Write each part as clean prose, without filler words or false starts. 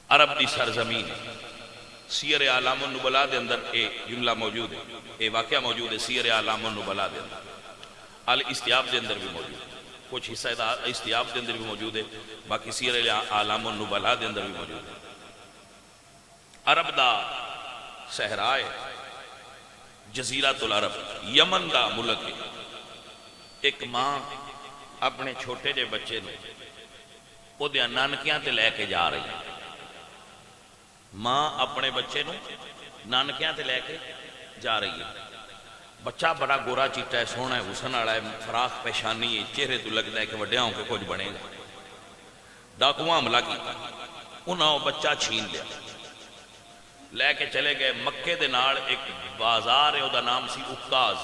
عرب دی سرزمین سیر اعلام النبلاء دے اندر اے جملہ موجود ہے، اے واقعہ موجود ہے سیر اعلام النبلاء دے اندر، الاستیاب دے اندر بھی موجود ہے، کچھ حصہ استیاب دے اندر بھی موجود ہے، باقی سیر اعلام النبلاء دے اندر بھی موجود ہے۔ عرب دا صحرا ہے، جزیرۃ العرب، یمن دا ملک ہے۔ ایک ماں اپنے چھوٹے جے بچے نے وہ دیا نانکیاں تے لے کے جا رہی ہے، ماں اپنے بچے نو نانکیاں تے لے کے جا رہی ہے۔ بچہ بڑا گورا چیٹا ہے، سونا ہے، حسن والا ہے، فراخ پیشانی ہے، چہرے تو لگتا ہے کہ وڈیا ہو کے کچھ بنے گا۔ ڈاکواں حملہ کیتا، انہاں وہ بچہ چھین لیا، لے کے چلے گئے مکے دے نال ایک بازار ہے، دا نام سی اکاز،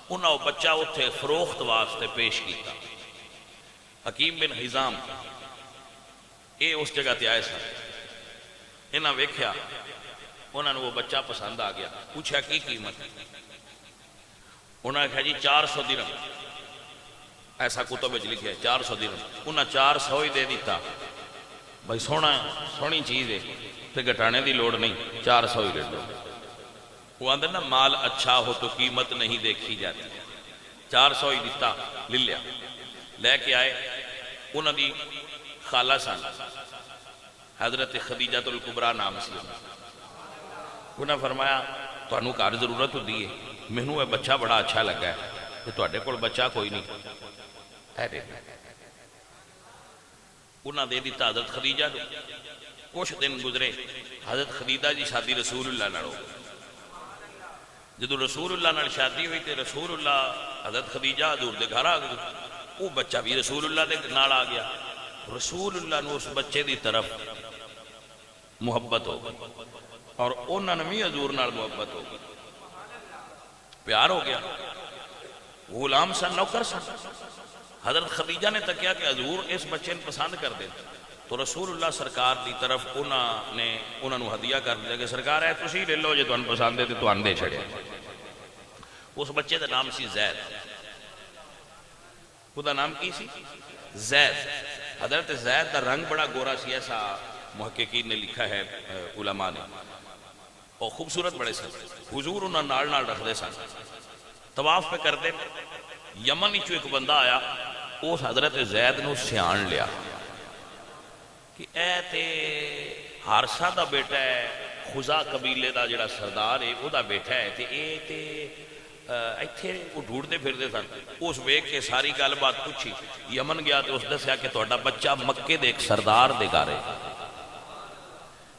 انہاں وہ بچہ اتھے فروخت واسطے پیش کیتا۔ حکیم بن حزام اے اس جگہ تے آئے سن، انہاں ویکھیا، انہاں نے وہ بچہ پسند آ گیا، پوچھا کی قیمت؟ انہاں نے کہا جی 400 درہم، ایسا کتب وچ لکھیا ہے 400 درہم، انہاں 400 ہی دے دیتا، بھائی سونی چیز ہے تے گھٹانے دی لوڑ نہیں، 400 ہی لے لو۔ وہ آندے نا مال اچھا ہو تو قیمت نہیں دیکھی جاتی، 400 ہی دیتا، لے لیا، لے کے آئے۔ انہاں دی خالہ سن، حضرت خدیجہ الکبریٰ نام سی، انہاں فرمایا تانوں گھر ضرورت ہوندی ہے، مینوں یہ بچہ بڑا اچھا لگا ہے کہ تواڈے کول بچہ کوئی نہیں، اے دے دو۔ انہاں دے دیتا حضرت خدیجہ کو۔ کچھ دن گزرے، حضرت خدیجہ جی شادی رسول اللہ نال ہو گئی۔ جدو رسول اللہ نال شادی ہوئی تے رسول اللہ حضرت خدیجہ حضور دے گھر آ گئی، وہ بچہ بھی رسول اللہ دے نال آ گیا۔ رسول اللہ نے اس بچے دی طرف محبت ہو گئی اور انہوں نے بھی حضور نال محبت ہو گئی، پیار ہو گیا۔ غلام سن، نوکر سن، حضرت خدیجہ نے تکیا کہ حضور اس بچے نے پسند کر دے، تو رسول اللہ سرکار دی طرف انہوں نے ہدیہ کر دیا کہ سرکار ہے تسی لے لو، جے تانوں پسند ہے تے تانوں دے چھڑیا۔ اس بچے دا نام سی زید، وہ دا نام کی سی زید۔ حضرت زید دا رنگ بڑا گورا سی، ایسا محققین نے لکھا ہے علماء نے، اور خوبصورت بڑے سن۔ حضور انہاں نال نال رکھ دے سن، طواف پہ کر دے۔ یمن چو ایک بندہ آیا، اس حضرت زید نو سیان لیا کہ اے تے حارثہ دا بیٹا ہے، خزا قبیلے دا جڑا سردار ہے وہ دا بیٹا ہے، تے اے تے ایتھے وہ ڈھونڈتے پھرتے سن۔ اس ویکھ کے ساری گل بات پوچھی، یمن گیا تو اس دسیا کہ تہاڈا بچہ مکے دے ایک سردار دے گھر ہے۔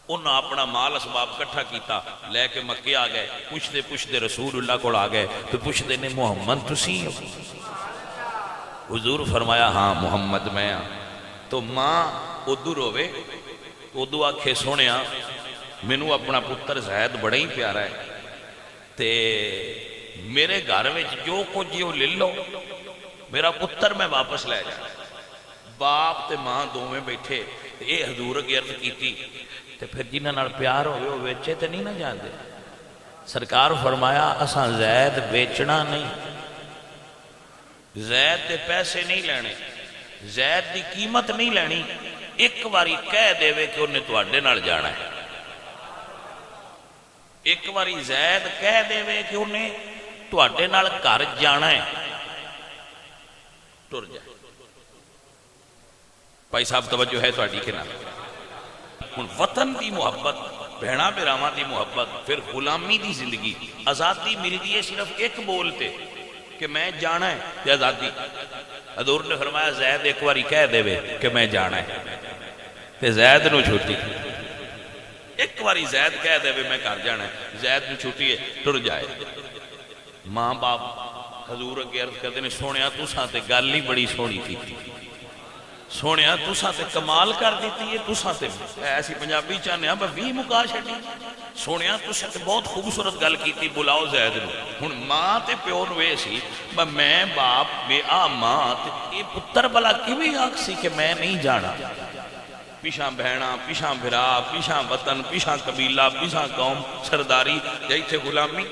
انہاں اپنا مال اسباب کٹھا کیتا، لے کے مکے آ گئے، پوچھتے رسول اللہ کو آ گئے تو پوچھتے نے محمد تسی ہو؟ حضور فرمایا ہاں محمد میں ہاں۔ تو ماں ادو روے، ادو آکھے سونیا مینوں اپنا پتر زید بڑا ہی پیارا ہے، تے میرے گھر میں جو کچھ وہ لے لو، میرا پتر میں واپس لے جا۔ باپ تے ماں دونوں بیٹھے، اے حضور اگے عرض کیتی تے پھر جنہاں نال پیار ہوئے وہ بیچے تے نہیں نہ جاندے۔ سرکار فرمایا اساں زید بیچنا نہیں، زید دے پیسے نہیں لینے، زید دی قیمت نہیں لینی، ایک باری کہہ دے کہ انہیں تواڈے نال جانا ہے، ایک باری زید کہہ دے کہ انہیں تواڈے نال گھر جانا ہے، ٹر جائے۔ بھائی صاحب توجہ ہے تواڈی کہ نہ؟ وطن دی محبت، بہنا براواں دی محبت، پھر غلامی دی زندگی، آزادی ملدی ہے صرف ایک بولتے کہ میں جانا ہے تے آزادی۔ حضور نے فرمایا زید ایک باری کہہ دے کہ میں جانا ہے تے زید نو چھوٹی، ایک باری زید کہہ دے میں گھر جانا ہے، زید نو چھوٹی ہے، ٹر جائے۔ ماں باپ حضور اگے عرض کرتے ہیں سونیا تساں تے گل ہی بڑی سونی تھی، سونیا تساں تے کمال کر دیتی ہے، تساں تے ایسی پنجابی چاہنے ہیں بھی مکا چھڑی، سونیا تساں تے بہت خوبصورت گل کیتی، بلاؤ زید نو۔ ہن ماں تے پیو نو اے سی میں باپ بے آ ماں تے اے پتر بلا کیویں آکھ سی کہ میں نہیں جانا، پیشاں بہنا، پیشاں بھرا، پیشاں وطن، پیشاں قبیلہ، پیشاں قوم، سرداری، جیتھے غلامی۔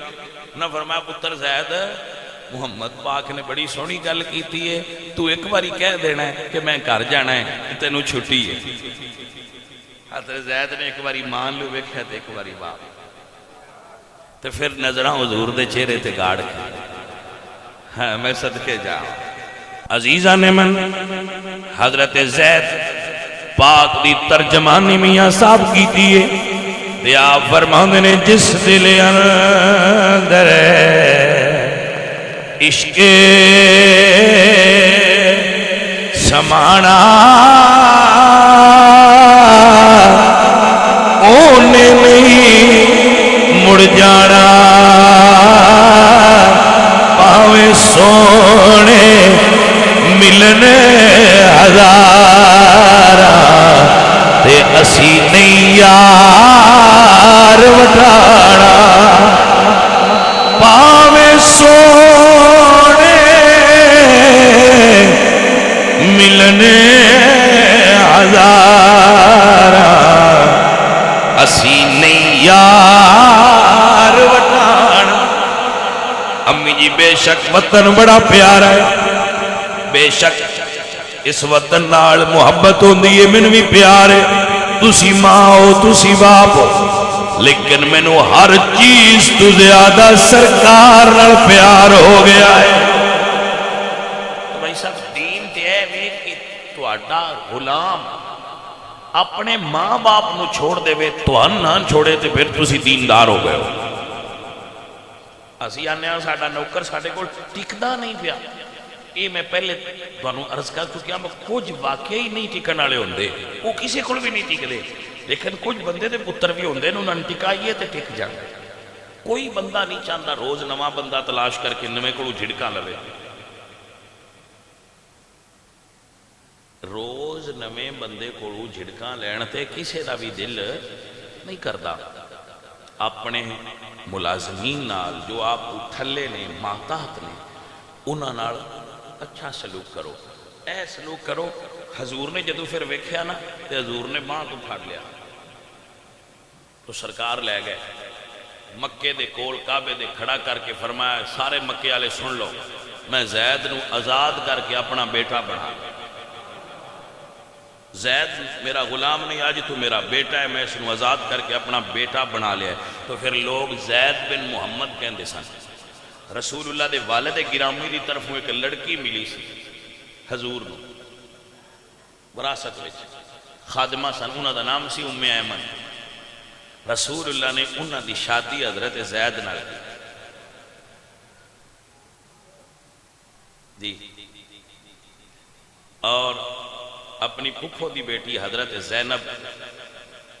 نہ فرمایا پتر زید محمد پاک نے بڑی سونی گل کیتی ہے، تو ایک باری کہہ دینا ہے کہ میں گھر جانا ہے، تینوں چھٹی ہے۔ حضرت زید نے ایک باری مان لو ویکھیا تے ایک باری باپ، تے پھر نظراں حضور دے چہرے تے گاڑ کے ہاں میں صدقے جاؤں۔ عزیزہ نے من حضرت زید پاک دی ترجمانی میاں صاحب کی دیئے تے آپ فرماندے نے جس دل اندر عشق سمانا اونے نہیں مڑ جانا، پاوے سونے ملنے ہزارہ تے اسی نہیں یار وٹانا، پاوے سونے ملنے ہزارہ اسی نہیں یار وٹانا۔ امی جی بے شک وطن بڑا پیارا ہے، بے شک اس وطن نال محبت ہوندی ہے، مینوں بھی پیار ہے، تسی ماں ہو تسی باپ ہو، لیکن مینوں ہر چیز تو زیادہ سرکار نال پیار ہو گیا ہے۔ تو بھائی صاحب دین تے ہے ویکھ کہ تہاڈا غلام اپنے ماں باپ نو چھوڑ دے وے تہن نہ چھوڑے تے پھر تسی دیندار ہو گئے ہو۔ اسی آنے ہاں ساڈا نوکر ساڈے کول ٹکدا نہیں پیا، یہ میں پہلے تانوں عرض کر چکیا، میں کچھ واقعی نہیں ٹکن والے ہوندے، وہ کسی کول بھی نہیں ٹکدے، لیکن کچھ بندے دے پتر بھی ہوندے نے انہاں نوں ٹکائیے تے ٹک جاندے۔ کوئی بندہ نہیں چاہتا روز نواں بندہ تلاش کر کے نویں کولوں جھڑکاں لوے، روز نویں بندے کولوں جھڑکاں لین تے کسے دا بھی دل نہیں کردا۔ اپنے ملازمین نال جو آپ تھلے نے ماتحت نے انہاں نال اچھا سلوک کرو، اے سلوک کرو۔ حضور نے جدو پھر ویکھیا نا تے حضور نے باں تو پھڑ لیا تو سرکار لے گئے مکے دے کول کعبے دے کھڑا کر کے فرمایا سارے مکے والے سن لو، میں زید نو آزاد کر کے اپنا بیٹا بنا، زید میرا غلام نہیں آج تو میرا بیٹا ہے، میں اس نو آزاد کر کے اپنا بیٹا بنا لیا۔ تو پھر لوگ زید بن محمد کہندے سن۔ رسول اللہ دے والد گرامی دی طرفوں ایک لڑکی ملی سی حضور نو وراثت وچ، خادمہ سن، انہاں دا نام سی ام ایمن۔ رسول اللہ نے انہاں دی شادی حضرت زید نال دی اور اپنی پھپھو دی بیٹی حضرت زینب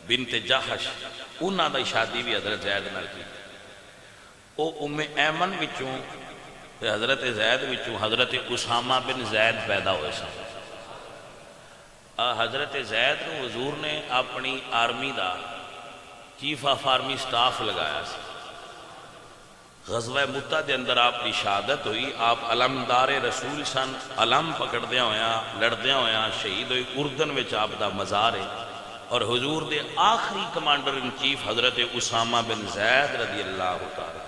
بنت جحش انہاں دی شادی بھی حضرت زید نال کی۔ او ام ایمن وچوں حضرت زید وچوں حضرت اسامہ بن زید پیدا ہوئے سن۔ حضرت زید نو حضور نے اپنی army the chief of army staff لگایا سی۔ غزوہ مؤتہ دے اندر آپ کی شہادت ہوئی، آپ علمدار رسول سن، علم پکڑدیاں ہویاں لڑدیاں ہویاں شہید ہوئی، اردن وچ آپ دا مزار ہے، اور حضور دے آخری کمانڈر ان چیف حضرت اسامہ بن زید رضی اللہ تعالی